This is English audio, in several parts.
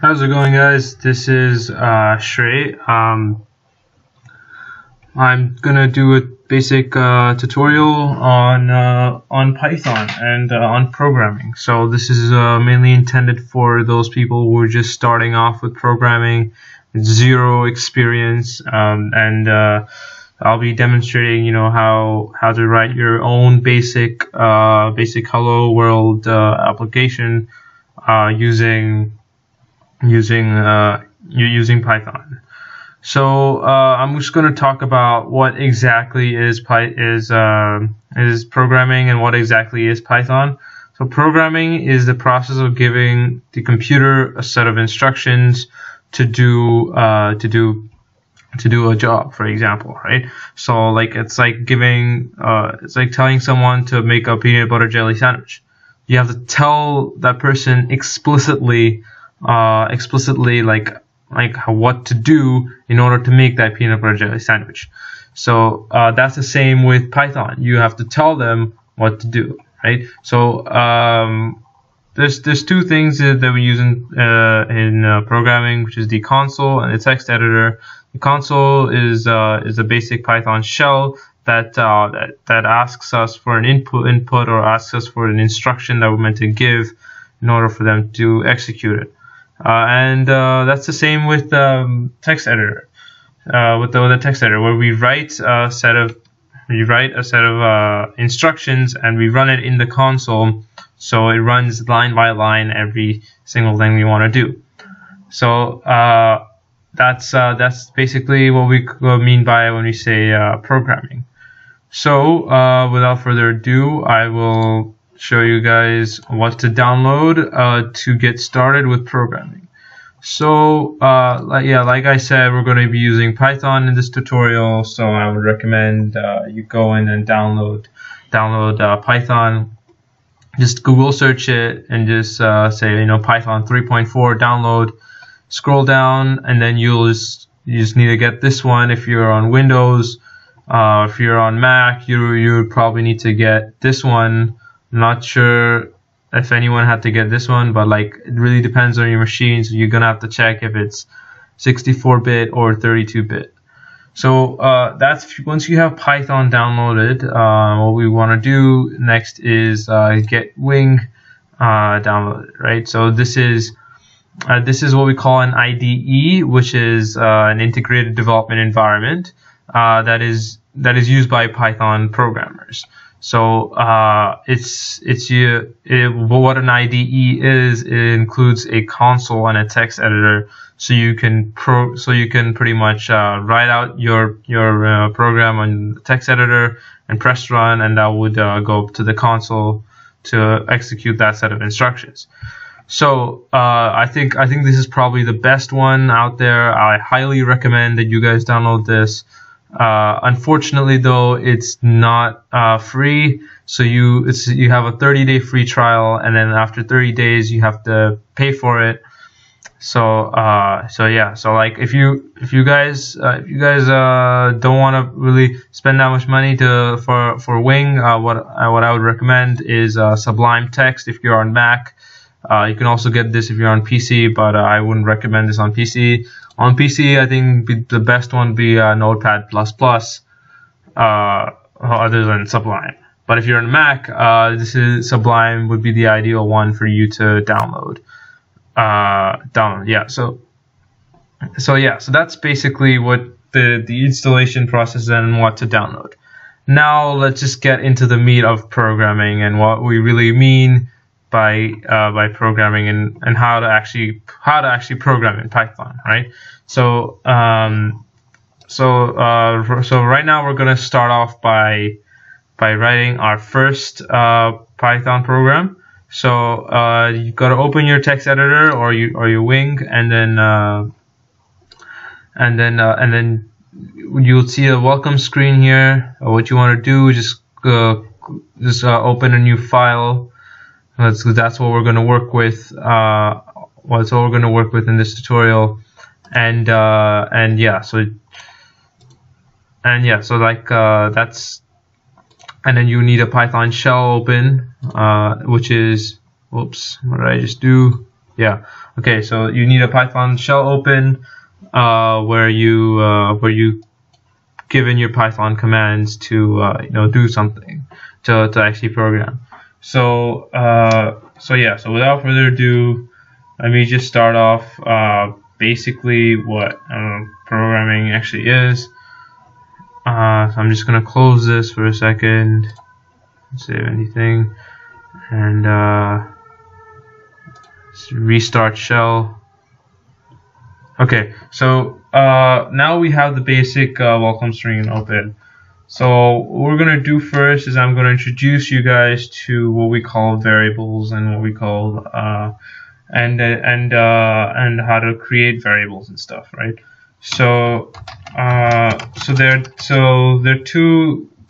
How's it going, guys? This is Shrey. I'm gonna do a basic tutorial on Python and on programming. So this is mainly intended for those people who are just starting off with programming, with zero experience, and I'll be demonstrating, how to write your own basic Hello World application using Python. So I'm just going to talk about what exactly is programming and what exactly is Python. So programming is the process of giving the computer a set of instructions to do a job, for example, right? So it's like telling someone to make a peanut butter jelly sandwich. You have to tell that person explicitly like what to do in order to make that peanut butter jelly sandwich. So that's the same with Python. You have to tell them what to do, right? So there's two things that we use in programming, which is the console and the text editor. The console is a basic Python shell that asks us for an input or asks us for an instruction that we're meant to give in order for them to execute it. And that's the same with text editor. With the text editor, where we write a set of instructions and we run it in the console, so it runs line by line every single thing we want to do. So that's basically what we mean by when we say programming. So without further ado, I will show you guys what to download to get started with programming. So like I said, we're going to be using Python in this tutorial, so I would recommend you go in and download Python. Just Google search it and just say Python 3.4 download. Scroll down and then you just need to get this one. If you're on Windows, if you're on Mac, you would probably need to get this one. I'm not sure if anyone had to get this one, but it really depends on your machine, so you're gonna have to check if it's 64-bit or 32-bit. So that's once you have Python downloaded. What we want to do next is get Wing downloaded, right? So this is what we call an IDE, which is an integrated development environment that is used by Python programmers. So what an IDE is, it includes a console and a text editor, so you can pretty much write out your program on the text editor and press run, and that would go to the console to execute that set of instructions. So I think this is probably the best one out there. I highly recommend that you guys download this. Unfortunately, though, it's not free. So you have a 30-day free trial, and then after 30 days you have to pay for it. So yeah. So if you guys don't want to really spend that much money for Wing, what I would recommend is Sublime Text if you're on Mac. You can also get this if you're on PC, but I wouldn't recommend this on PC. On PC, I think the best one would be Notepad++, other than Sublime. But if you're on Mac, Sublime would be the ideal one for you to download. Yeah. So that's basically what the installation process is and what to download. Now let's just get into the meat of programming and what we really mean by programming and how to actually program in Python, right? So right now we're gonna start off by writing our first Python program. So you gotta open your text editor or your Wing, and then you'll see a welcome screen here. What you want to do is just open a new file. That's what we're going to work with. That's what we're going to work with in this tutorial, and that's, and then you need a Python shell open, which is, whoops, what did I just do? Yeah. Okay. So you need a Python shell open where you given your Python commands to do something to actually program. So so without further ado, let me just start off basically what programming actually is. So I'm just gonna close this for a second, save anything, and restart shell. Okay, so now we have the basic welcome string open. So what we're gonna do first is I'm gonna introduce you guys to what we call variables and what we call and how to create variables and stuff, right? So there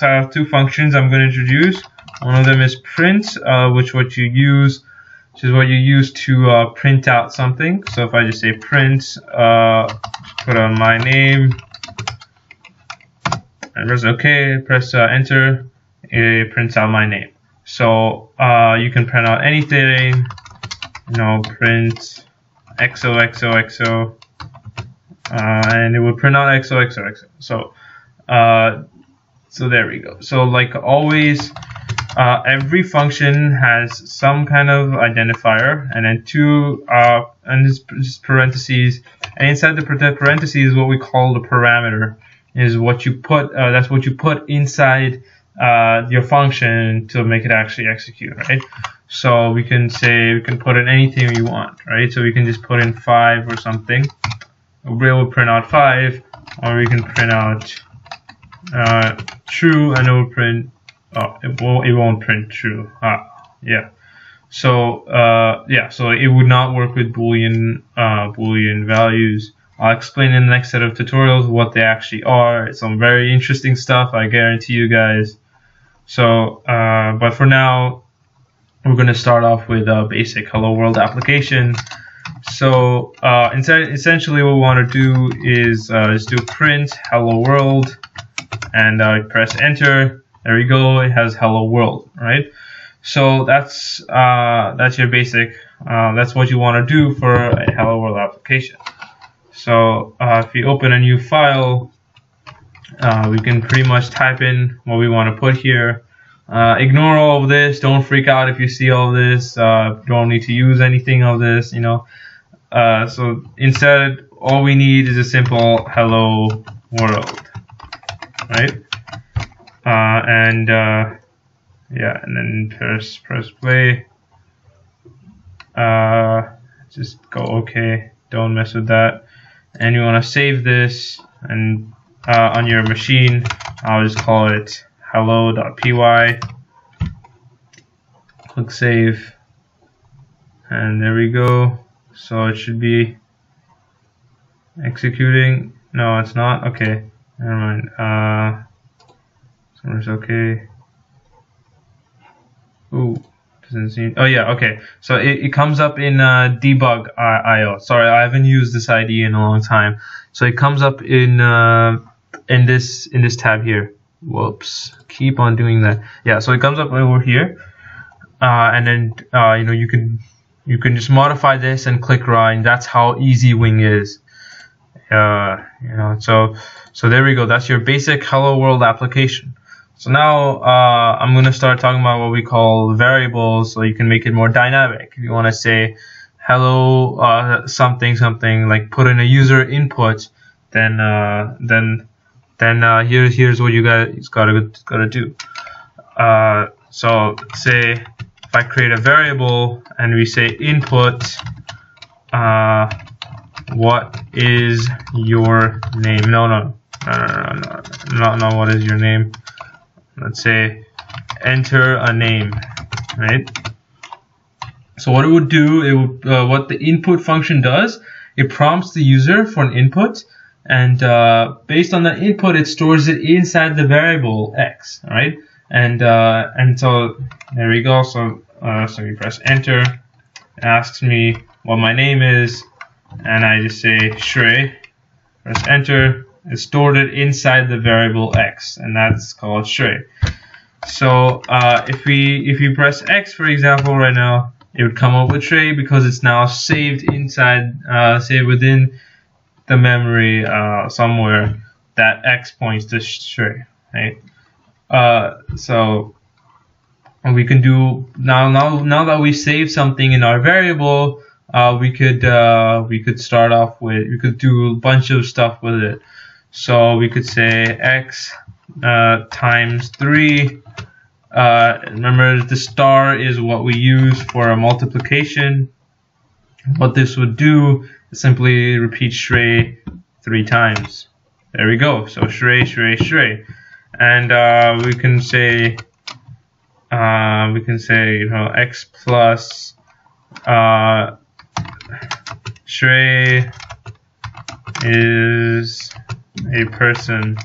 are two functions I'm going to introduce. One of them is print, which is what you use to print out something. So if I just say print, put on my name, and press OK, press enter, it prints out my name. So you can print out anything, print XOXOXO, and it will print out XOXOXO. So there we go. So like always, every function has some kind of identifier, and then and this parentheses, and inside the parentheses, what we call the parameter is what you put. That's what you put inside your function to make it actually execute, right? So we can put in anything we want, right? So we can just put in 5 or something. It will print out 5, or we can print out true, and it will print. Oh, it won't print true. Yeah. So so it would not work with Boolean values. I'll explain in the next set of tutorials what they actually are. It's some very interesting stuff, I guarantee you guys. So, but for now, we're going to start off with a basic Hello World application. So essentially what we want to do is just do print Hello World, and press enter. There we go. It has Hello World, right? So that's your basic. That's what you want to do for a Hello World application. So if you open a new file, we can pretty much type in what we want to put here. Ignore all of this. Don't freak out if you see all of this. Don't need to use anything of this, So instead, all we need is a simple hello world, right? And then press play. Just go OK. Don't mess with that. And you want to save this, and on your machine, I'll just call it hello.py. Click save, and there we go. So it should be executing. No, it's not. Okay, never mind. Somewhere's okay. Ooh, doesn't seem. Oh yeah, okay. So it comes up in debug IO. Sorry, I haven't used this ID in a long time. So it comes up in this tab here. Whoops, keep on doing that. Yeah, so it comes up over here, and then you can just modify this and click run. That's how easy Wing is. So there we go. That's your basic Hello World application. So now I'm going to start talking about what we call variables, so you can make it more dynamic. If you want to say hello something, like put in a user input, then here's what you guys gotta do. So say if I create a variable and we say input, what is your name? No, what is your name? Let's say enter a name, right? So what it would do, what the input function does, it prompts the user for an input, and based on the input, it stores it inside the variable x, right? And so there we go. So we press enter. It asks me what my name is, and I just say Shrey. Press enter. It stored it inside the variable x, and that's called Shrey. So if we press X, for example, right now, it would come up with Shrey because it's now saved inside, saved within the memory somewhere that X points to Shrey, right? So we can do now that we save something in our variable, we could start off with, we could do a bunch of stuff with it. So we could say X times 3. Remember, the star is what we use for a multiplication. What this would do is simply repeat Shrey 3 times. There we go. So Shrey, Shrey, Shrey, and we can say you know, X plus Shrey is a person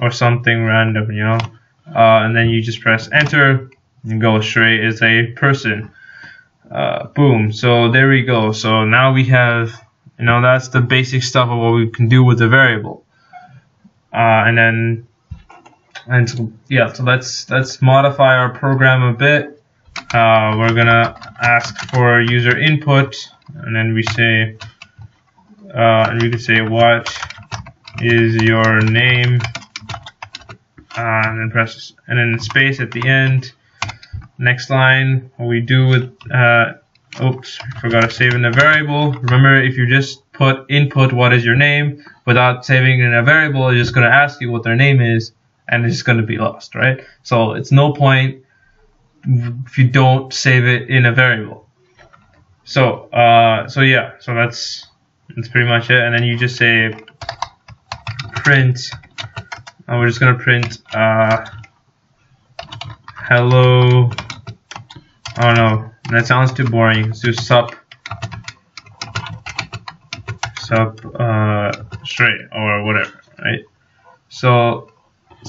or something random, you know, and then you just press enter and go Shrey is a person. Boom. So there we go. So now we have, you know, that's the basic stuff of what we can do with the variable. So let's modify our program a bit. We're gonna ask for user input, and then we say, and we can say, what is your name, and then press, and then space at the end. Next line, what we do with, oops, I forgot to save in a variable. Remember, if you just put input what is your name without saving in a variable, it's just going to ask you what their name is, and it's just going to be lost, right? So it's no point if you don't save it in a variable. So yeah, so that's pretty much it. And then you just say print, and we're just going to print hello. Oh no, that sounds too boring. Let's do sup Shrey or whatever, right? So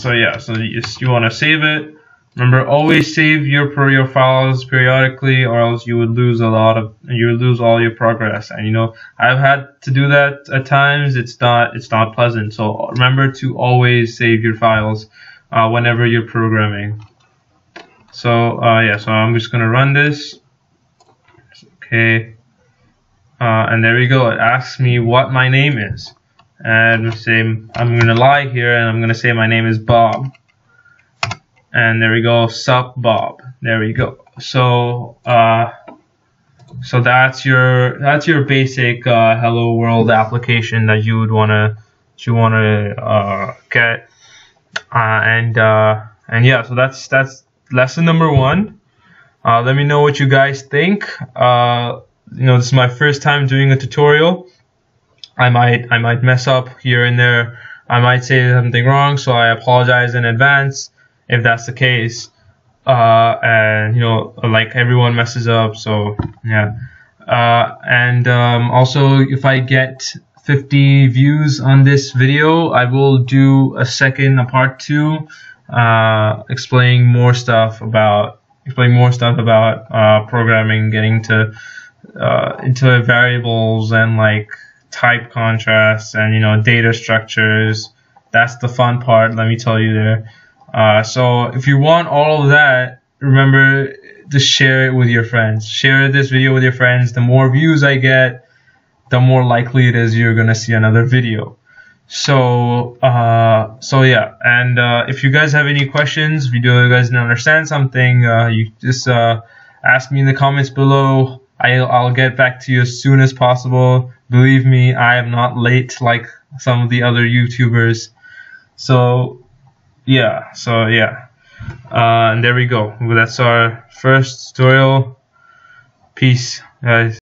yeah, so you want to save it. Remember, always save your files periodically, or else you would lose all your progress. And you know, I've had to do that at times. It's not pleasant. So remember to always save your files whenever you're programming. So yeah, so I'm just gonna run this. Okay, and there we go. It asks me what my name is, and I'm gonna lie here, and I'm gonna say my name is Bob. And there we go, sup Bob. There we go. So so that's your basic hello world application that you would wanna get. And yeah, so that's lesson number 1. Let me know what you guys think. You know, this is my first time doing a tutorial. I might mess up here and there. I might say something wrong, so I apologize in advance if that's the case. And you know, like, everyone messes up, so yeah. Also, if I get 50 views on this video, I will do a part 2, explaining more stuff about programming, getting to into variables and like type contrasts and, you know, data structures. That's the fun part, let me tell you there. So if you want all of that, remember to share it with your friends. Share this video with your friends. The more views I get, the more likely it is you're gonna see another video. So yeah, and if you guys have any questions, if you guys didn't understand something, you just ask me in the comments below. I'll get back to you as soon as possible. Believe me, I am not late like some of the other YouTubers. So yeah, and there we go. That's our first tutorial. Peace, guys.